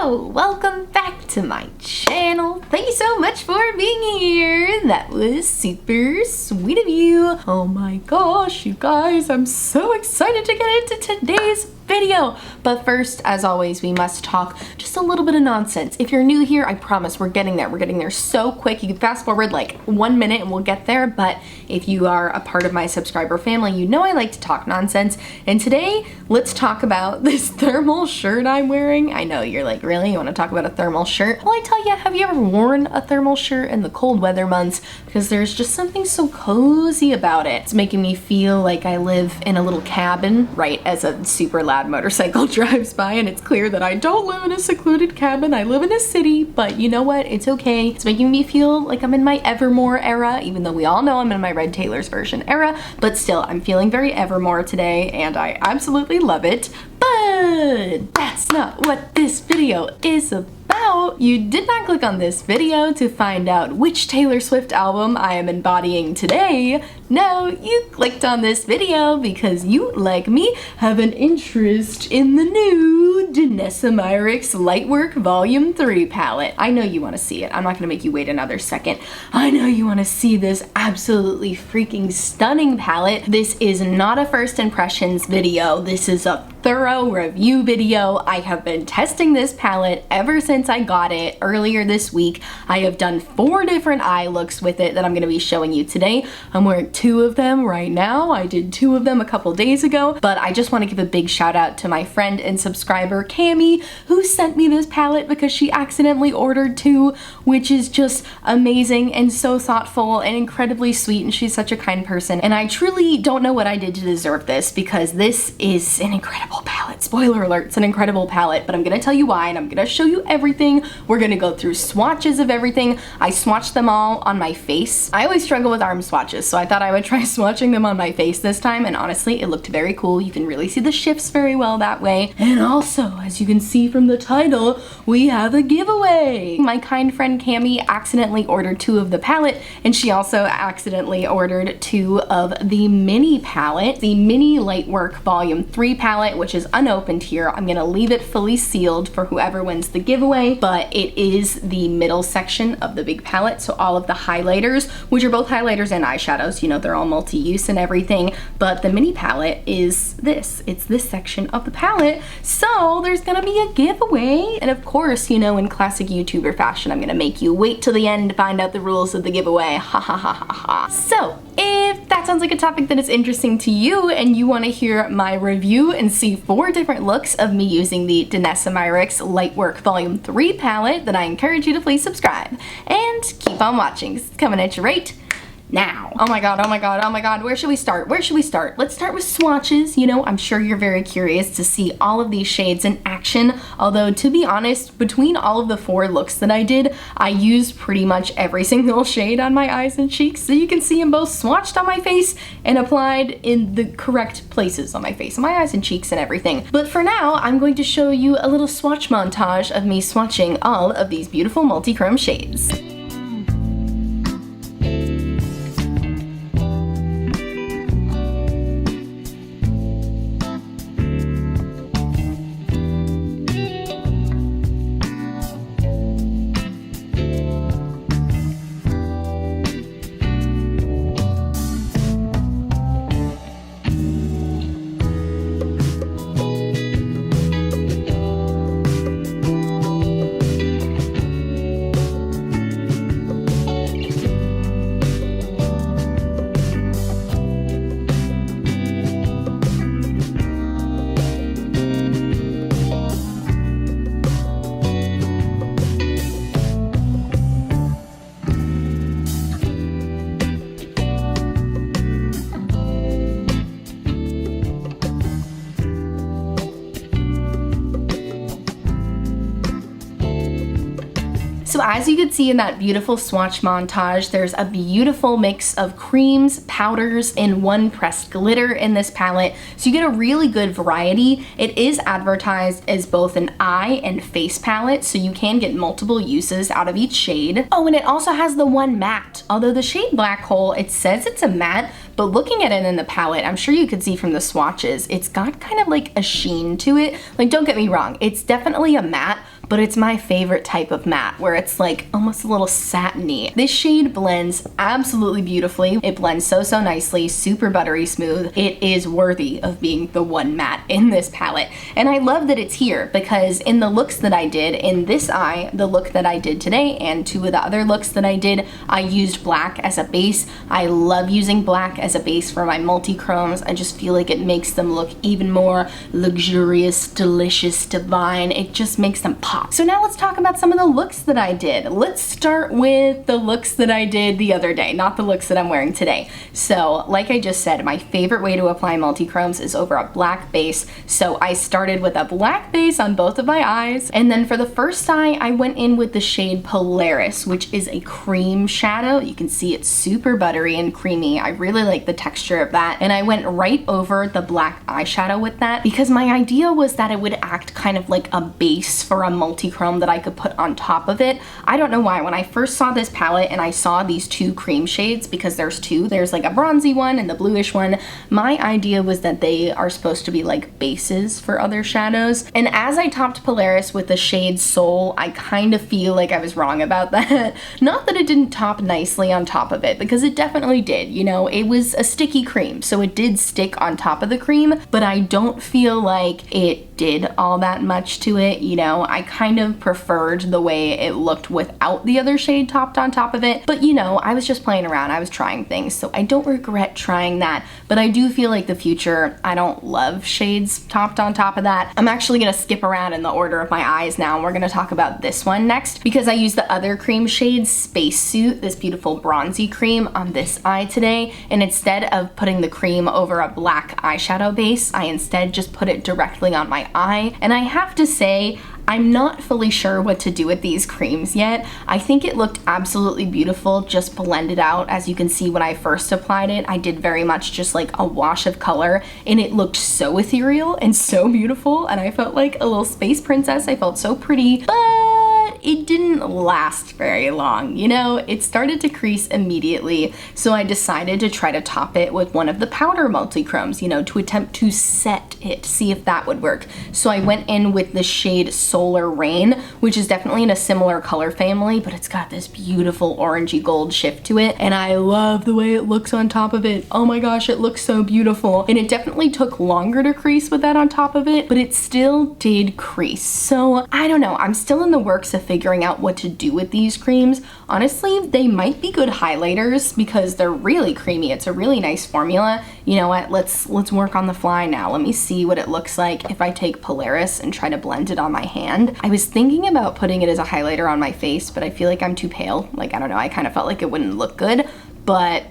Hello, welcome back to my channel. Thank you so much for being here. That was super sweet of you. Oh my gosh, you guys, I'm so excited to get into today's video. But first, as always, we must talk just a little bit of nonsense. If you're new here, I promise we're getting there. We're getting there so quick. You can fast forward like 1 minute and we'll get there. But if you are a part of my subscriber family, you know I like to talk nonsense. And today, let's talk about this thermal shirt I'm wearing. I know you're like, really? You want to talk about a thermal shirt? Well, I tell you, have you ever worn a thermal shirt in the cold weather months? Because there's just something so cozy about it. It's making me feel like I live in a little cabin, right, as a super loud motorcycle drives by, and it's clear that I don't live in a secluded cabin. I live in a city, but you know what? It's okay. It's making me feel like I'm in my Evermore era, even though we all know I'm in my Red Taylor's version era, but still, I'm feeling very Evermore today, and I absolutely love it. But that's not what this video is about. You did not click on this video to find out which Taylor Swift album I am embodying today. No, you clicked on this video because you, like me, have an interest in the new Danessa Myricks Lightwork Volume 3 palette. I know you want to see it. I'm not going to make you wait another second. I know you want to see this absolutely freaking stunning palette. This is not a first impressions video. This is a thorough review video. I have been testing this palette ever since I got it earlier this week. I have done 4 different eye looks with it that I'm going to be showing you today. I'm wearing 2 of them right now. I did 2 of them a couple days ago, but I just want to give a big shout out to my friend and subscriber Cami, who sent me this palette because she accidentally ordered 2, which is just amazing and so thoughtful and incredibly sweet, and she's such a kind person. And I truly don't know what I did to deserve this, because this is an incredible palette. Spoiler alert, it's an incredible palette, but I'm gonna tell you why, and I'm gonna show you everything. We're gonna go through swatches of everything. I swatched them all on my face. I always struggle with arm swatches, so I thought I would try swatching them on my face this time, and honestly, it looked very cool. You can really see the shifts very well that way. And also, as you can see from the title, we have a giveaway. My kind friend Cami accidentally ordered 2 of the palette, and she also accidentally ordered 2 of the mini palette, the mini Lightwork Volume 3 palette, which is unopened here. I'm gonna leave it fully sealed for whoever wins the giveaway, but it is the middle section of the big palette, so all of the highlighters, which are both highlighters and eyeshadows, you know, they're all multi-use and everything, but the mini palette is this. It's this section of the palette, so there's gonna be a giveaway, and of course, you know, in classic YouTuber fashion, I'm gonna make you wait till the end to find out the rules of the giveaway. Ha ha ha ha ha. So, if that sounds like a topic that is interesting to you and you want to hear my review and see 4 different looks of me using the Danessa Myricks Lightwork Volume 3 palette, then I encourage you to please subscribe and keep on watching. It's coming at you right now. Oh my god, oh my god, oh my god, where should we start? Where should we start? Let's start with swatches. You know, I'm sure you're very curious to see all of these shades in action, although to be honest, between all of the 4 looks that I did, I used pretty much every single shade on my eyes and cheeks, so you can see them both swatched on my face and applied in the correct places on my face, on my eyes and cheeks and everything. But for now, I'm going to show you a little swatch montage of me swatching all of these beautiful multichrome shades. So as you can see in that beautiful swatch montage, there's a beautiful mix of creams, powders, and 1 pressed glitter in this palette. So you get a really good variety. It is advertised as both an eye and face palette, so you can get multiple uses out of each shade. Oh, and it also has the 1 matte. Although the shade Black Hole, it says it's a matte, but looking at it in the palette, I'm sure you could see from the swatches, it's got kind of like a sheen to it. Like, don't get me wrong, it's definitely a matte, but it's my favorite type of matte where it's like almost a little satiny. This shade blends absolutely beautifully. It blends so nicely, super buttery smooth. It is worthy of being the one matte in this palette. And I love that it's here because in the looks that I did, in this eye, the look that I did today, and two of the other looks that I did, I used black as a base. I love using black as a base for my multi-chromes. I just feel like it makes them look even more luxurious, delicious, divine. It just makes them pop. So now let's talk about some of the looks that I did. Let's start with the looks that I did the other day, not the looks that I'm wearing today. So like I just said, my favorite way to apply multi-chromes is over a black base. So I started with a black base on both of my eyes. And then for the first eye, I went in with the shade Polaris, which is a cream shadow. You can see it's super buttery and creamy. I really like the texture of that. And I went right over the black eyeshadow with that because my idea was that it would act kind of like a base for a multi-chrome that I could put on top of it. I don't know why. When I first saw this palette and I saw these two cream shades, because there's two, there's like a bronzy one and the bluish one, my idea was that they are supposed to be like bases for other shadows. And as I topped Polaris with the shade Soul, I kind of feel like I was wrong about that. Not that it didn't top nicely on top of it, because it definitely did. You know, it was a sticky cream, so it did stick on top of the cream, but I don't feel like it did all that much to it. You know, I kind of preferred the way it looked without the other shade topped on top of it, but you know, I was just playing around, I was trying things, so I don't regret trying that. But I do feel like the future, I don't love shades topped on top of that. I'm actually gonna skip around in the order of my eyes now, and we're gonna talk about this one next because I used the other cream shade Spacesuit, this beautiful bronzy cream, on this eye today, and instead of putting the cream over a black eyeshadow base, I instead just put it directly on my eye. And I have to say, I'm not fully sure what to do with these creams yet. I think it looked absolutely beautiful, just blended out. As you can see, when I first applied it, I did very much just like a wash of color, and it looked so ethereal and so beautiful, and I felt like a little space princess. I felt so pretty, but it didn't last very long. You know, it started to crease immediately, so I decided to try to top it with one of the powder multi-chromes, you know, to attempt to set it, see if that would work. So I went in with the shade Solar Rain, which is definitely in a similar color family, but it's got this beautiful orangey gold shift to it, and I love the way it looks on top of it. Oh my gosh, it looks so beautiful. And it definitely took longer to crease with that on top of it, but it still did crease. So I don't know, I'm still in the works of figuring out what to do with these creams. Honestly, they might be good highlighters because they're really creamy. It's a really nice formula. You know what, let's work on the fly now. Let me see what it looks like if I take Polaris and try to blend it on my hand. I was thinking about putting it as a highlighter on my face, but I feel like I'm too pale. Like, I don't know, I kind of felt like it wouldn't look good, but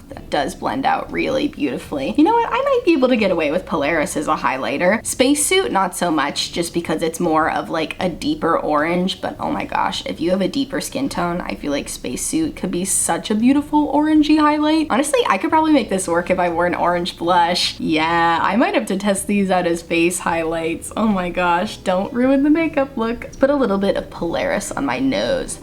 that does blend out really beautifully. You know what, I might be able to get away with Polaris as a highlighter. Spacesuit, not so much, just because it's more of like a deeper orange, but oh my gosh, if you have a deeper skin tone, I feel like Spacesuit could be such a beautiful orangey highlight. Honestly, I could probably make this work if I wore an orange blush. Yeah, I might have to test these out as face highlights. Oh my gosh, don't ruin the makeup look. Let's put a little bit of Polaris on my nose.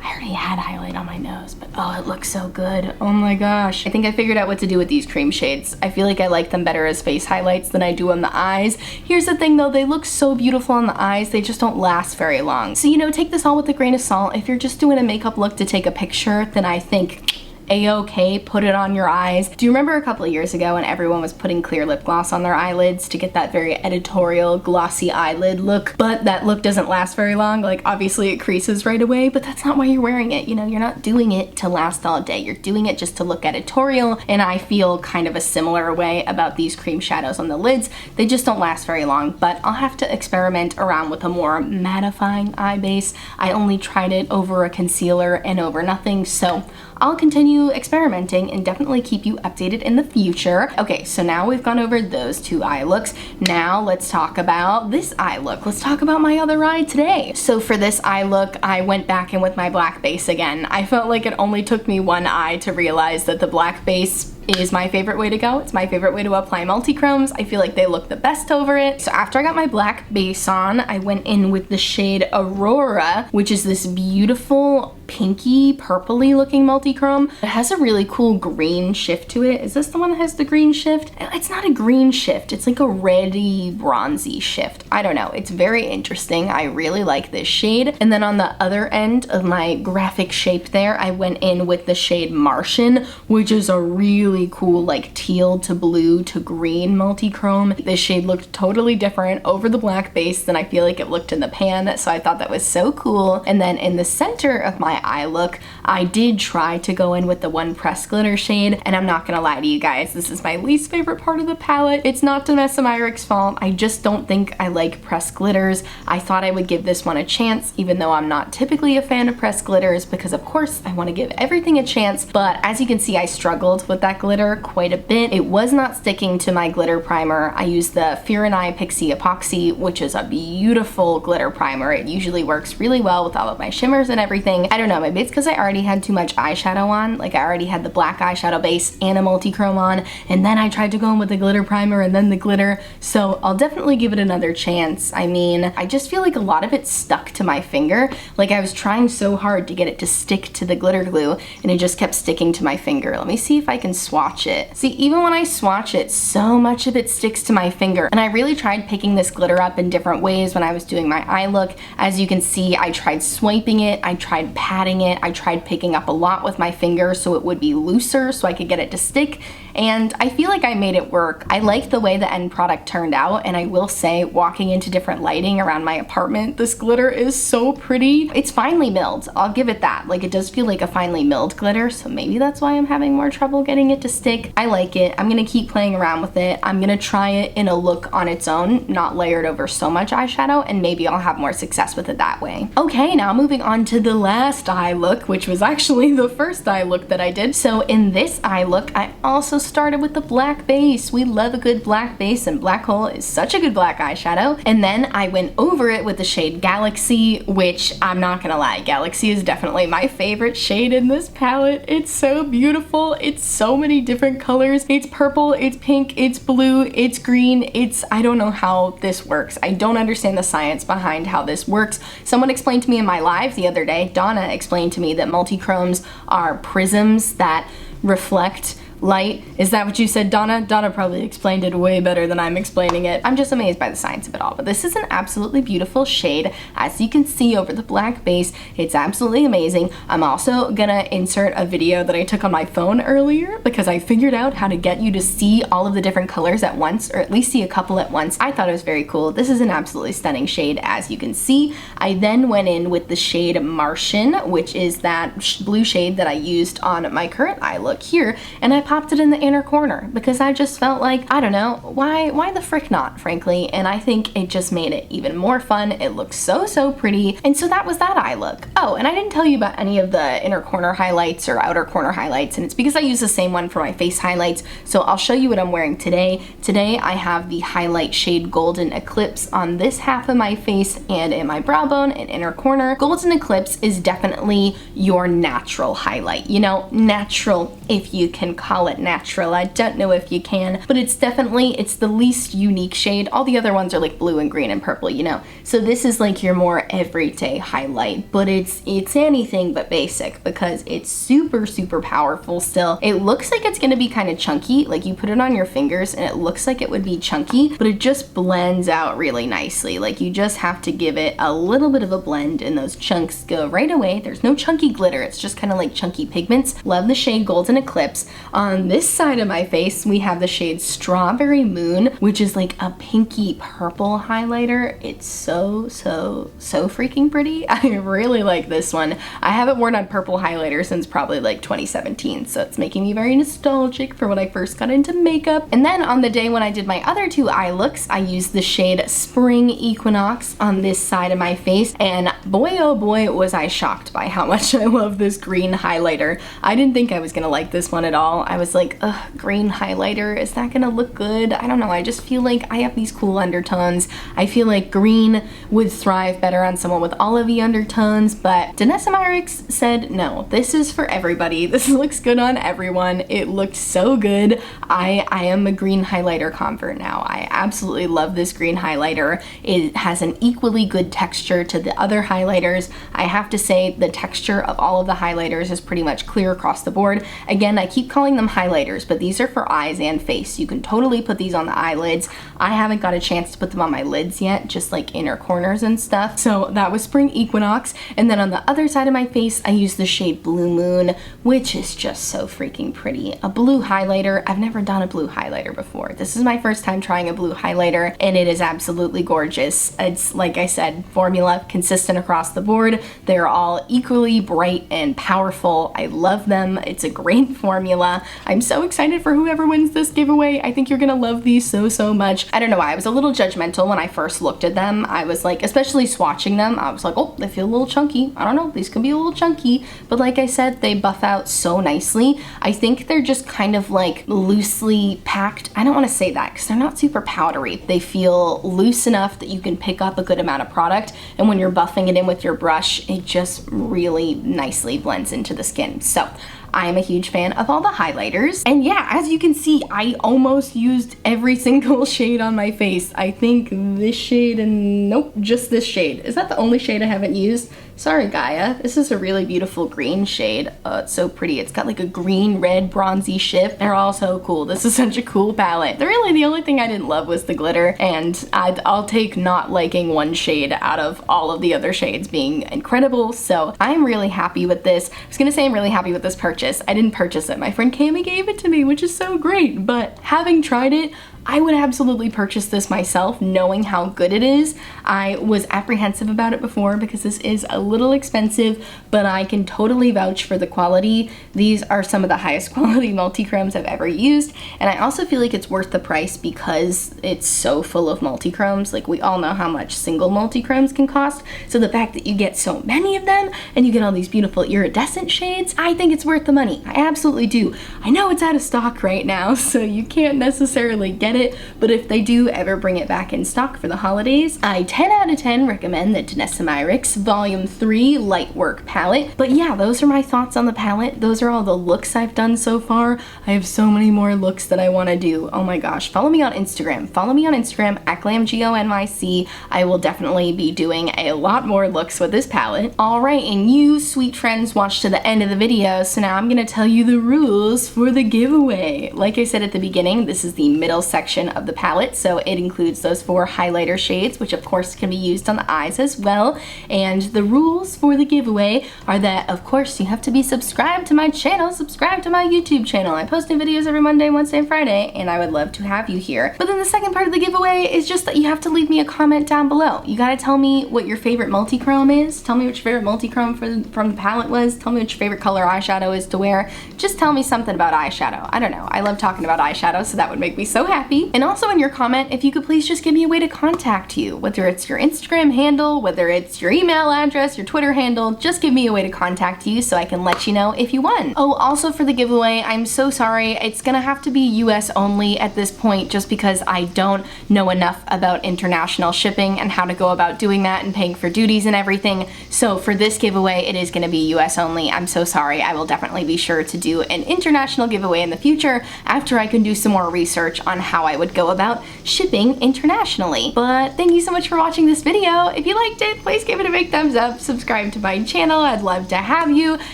I already had highlight on my nose, but oh, it looks so good. Oh my gosh. I think I figured out what to do with these cream shades. I feel like I like them better as face highlights than I do on the eyes. Here's the thing though, they look so beautiful on the eyes, they just don't last very long. So, you know, take this all with a grain of salt. If you're just doing a makeup look to take a picture, then I think A-okay, put it on your eyes. Do you remember a couple of years ago when everyone was putting clear lip gloss on their eyelids to get that very editorial glossy eyelid look, but that look doesn't last very long? Like, obviously it creases right away, but that's not why you're wearing it. You know, you're not doing it to last all day. You're doing it just to look editorial, and I feel kind of a similar way about these cream shadows on the lids. They just don't last very long, but I'll have to experiment around with a more mattifying eye base. I only tried it over a concealer and over nothing, so I'll continue experimenting and definitely keep you updated in the future. Okay, so now we've gone over those two eye looks. Now let's talk about this eye look. Let's talk about my other eye today. So for this eye look, I went back in with my black base again. I felt like it only took me one eye to realize that the black base is my favorite way to go. It's my favorite way to apply multichromes. I feel like they look the best over it. So after I got my black base on, I went in with the shade Aurora, which is this beautiful pinky purpley looking multichrome. It has a really cool green shift to it. Is this the one that has the green shift? It's not a green shift. It's like a reddy bronzy shift. I don't know. It's very interesting. I really like this shade. And then on the other end of my graphic shape there, I went in with the shade Martian, which is a really cool like teal to blue to green multichrome. This shade looked totally different over the black base than I feel like it looked in the pan, so I thought that was so cool. And then in the center of my eye look, I did try to go in with the one pressed glitter shade, and I'm not gonna lie to you guys, this is my least favorite part of the palette. It's not Danessa Myricks' fault. I just don't think I like pressed glitters. I thought I would give this one a chance, even though I'm not typically a fan of pressed glitters, because of course I want to give everything a chance. But as you can see, I struggled with that glitter quite a bit. It was not sticking to my glitter primer. I used the Fear and I Pixie Epoxy, which is a beautiful glitter primer. It usually works really well with all of my shimmers and everything. I don't know, maybe it's because I already had too much eyeshadow on. Like I already had the black eyeshadow base and a multichrome on, and then I tried to go in with the glitter primer and then the glitter. So I'll definitely give it another chance. I mean, I just feel like a lot of it stuck to my finger. Like I was trying so hard to get it to stick to the glitter glue, and it just kept sticking to my finger. Let me see if I can swatch it. See, even when I swatch it, so much of it sticks to my finger. And I really tried picking this glitter up in different ways when I was doing my eye look. As you can see, I tried swiping it, I tried patting it, I tried picking up a lot with my finger so it would be looser so I could get it to stick. And I feel like I made it work. I like the way the end product turned out, and I will say, walking into different lighting around my apartment, this glitter is so pretty. It's finely milled, I'll give it that. Like it does feel like a finely milled glitter, so maybe that's why I'm having more trouble getting it to stick. I like it. I'm gonna keep playing around with it. I'm gonna try it in a look on its own, not layered over so much eyeshadow, and maybe I'll have more success with it that way. Okay, now moving on to the last eye look, which was actually the first eye look that I did. So in this eye look, I also started with the black base. We love a good black base, and Black Hole is such a good black eyeshadow. And then I went over it with the shade Galaxy, which I'm not gonna lie, Galaxy is definitely my favorite shade in this palette. It's so beautiful. It's so many different colors. It's purple, it's pink, it's blue, it's green. I don't know how this works. I don't understand the science behind how this works. Someone explained to me in my live the other day, Donna explained to me that multichromes are prisms that reflect light. Is that what you said, Donna? Donna probably explained it way better than I'm explaining it. I'm just amazed by the science of it all, but this is an absolutely beautiful shade. As you can see over the black base, it's absolutely amazing. I'm also gonna insert a video that I took on my phone earlier because I figured out how to get you to see all of the different colors at once, or at least see a couple at once. I thought it was very cool. This is an absolutely stunning shade, as you can see. I then went in with the shade Martian, which is that blue shade that I used on my current eye look here, and I popped it in the inner corner because I just felt like, I don't know, why the frick not, frankly, and I think it just made it even more fun. It looks so pretty, and so that was that eye look. Oh, and I didn't tell you about any of the inner corner highlights or outer corner highlights, and it's because I use the same one for my face highlights, so I'll show you what I'm wearing today. Today I have the highlight shade Golden Eclipse on this half of my face and in my brow bone and inner corner. Golden Eclipse is definitely your natural highlight, you know, natural, if you can call it natural. I don't know if you can, but it's the least unique shade. All the other ones are like blue and green and purple, you know. So this is like your more everyday highlight, but it's anything but basic because it's super powerful still. It looks like it's gonna be kind of chunky, like you put it on your fingers and it looks like it would be chunky, but it just blends out really nicely. Like you just have to give it a little bit of a blend and those chunks go right away. There's no chunky glitter, it's just kind of like chunky pigments. Love the shade Golden Eclipse. On this side of my face, we have the shade Strawberry Moon, which is like a pinky purple highlighter. It's so freaking pretty. I really like this one. I haven't worn on purple highlighter since probably like 2017, so it's making me very nostalgic for when I first got into makeup. And then on the day when I did my other two eye looks, I used the shade Spring Equinox on this side of my face, and boy oh boy was I shocked by how much I love this green highlighter. I didn't think I was gonna like this one at all. I was like, ugh, green highlighter, is that gonna look good? I don't know, I just feel like I have these cool undertones. I feel like green would thrive better on someone with olivey undertones, but Danessa Myricks said, no, this is for everybody. This looks good on everyone. It looked so good. I am a green highlighter convert now. I absolutely love this green highlighter. It has an equally good texture to the other highlighters. I have to say the texture of all of the highlighters is pretty much clear across the board. Again, I keep calling them highlighters, but these are for eyes and face. You can totally put these on the eyelids. I haven't got a chance to put them on my lids yet, just like inner corners and stuff. So that was Spring Equinox. And then on the other side of my face, I used the shade Blue Moon, which is just so freaking pretty. A blue highlighter. I've never done a blue highlighter before. This is my first time trying a blue highlighter, and it is absolutely gorgeous. It's, like I said, formula, consistent across the board. They're all equally bright and powerful. I love them. It's a great formula. I'm so excited for whoever wins this giveaway. I think you're gonna love these so much. I don't know why. I was a little judgmental when I first looked at them. I was like, especially swatching them, I was like, oh, they feel a little chunky. I don't know, these could be a little chunky. But like I said, they buff out so nicely. I think they're just kind of like loosely packed. I don't want to say that because they're not super powdery. They feel loose enough that you can pick up a good amount of product, and when you're buffing it in with your brush, it just really nicely blends into the skin. So I'm a huge fan of all the highlighters. And yeah, as you can see, I almost used every single shade on my face. I think this shade and nope, just this shade. Is that the only shade I haven't used? Sorry, Gaia. This is a really beautiful green shade. Oh, it's so pretty. It's got like a green, red, bronzy shift. They're all so cool. This is such a cool palette. Really, the only thing I didn't love was the glitter, and I'll take not liking one shade out of all of the other shades being incredible. So I'm really happy with this. I was gonna say I'm really happy with this purchase. I didn't purchase it. My friend Cami gave it to me, which is so great. But having tried it, I would absolutely purchase this myself, knowing how good it is. I was apprehensive about it before because this is a little expensive, but I can totally vouch for the quality. These are some of the highest quality multichromes I've ever used, and I also feel like it's worth the price because it's so full of multichromes. Like, we all know how much single multichromes can cost, so the fact that you get so many of them and you get all these beautiful iridescent shades, I think it's worth the money. I absolutely do. I know it's out of stock right now, so you can't necessarily get it, but if they do ever bring it back in stock for the holidays, I 10 out of 10 recommend the Danessa Myricks Volume 3 Lightwork palette. But yeah, those are my thoughts on the palette. Those are all the looks I've done so far. I have so many more looks that I want to do. Oh my gosh, follow me on Instagram. Follow me on Instagram at GlamGONYC. I will definitely be doing a lot more looks with this palette. Alright, and you sweet friends watched to the end of the video, so now I'm gonna tell you the rules for the giveaway. Like I said at the beginning, this is the middle section of the palette, so it includes those 4 highlighter shades, which of course can be used on the eyes as well. And the rules for the giveaway are that, of course, you have to be subscribed to my channel, subscribe to my YouTube channel. I post new videos every Monday, Wednesday, and Friday, and I would love to have you here. But then the second part of the giveaway is just that you have to leave me a comment down below. You gotta tell me what your favorite multichrome is. Tell me what your favorite multichrome from the palette was. Tell me what your favorite color eyeshadow is to wear. Just tell me something about eyeshadow. I don't know. I love talking about eyeshadow, so that would make me so happy. And also in your comment, if you could please just give me a way to contact you, whether it's your Instagram handle, whether it's your email address, your Twitter handle, just give me a way to contact you so I can let you know if you won. Oh, also for the giveaway, I'm so sorry, it's gonna have to be US only at this point just because I don't know enough about international shipping and how to go about doing that and paying for duties and everything. So for this giveaway, it is gonna be US only. I'm so sorry. I will definitely be sure to do an international giveaway in the future after I can do some more research on how I would go about shipping internationally. But thank you so much for watching this video. If you liked it, please give it a big thumbs up, subscribe to my channel, I'd love to have you.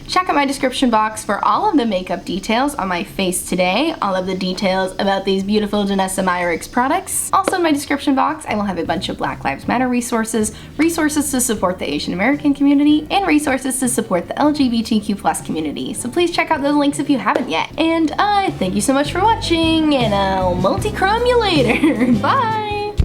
Check out my description box for all of the makeup details on my face today, all of the details about these beautiful Danessa Myricks products. Also in my description box, I will have a bunch of Black Lives Matter resources, resources to support the Asian American community, and resources to support the LGBTQ+ community. So please check out those links if you haven't yet. And thank you so much for watching, and I'll multichrome you later. Bye!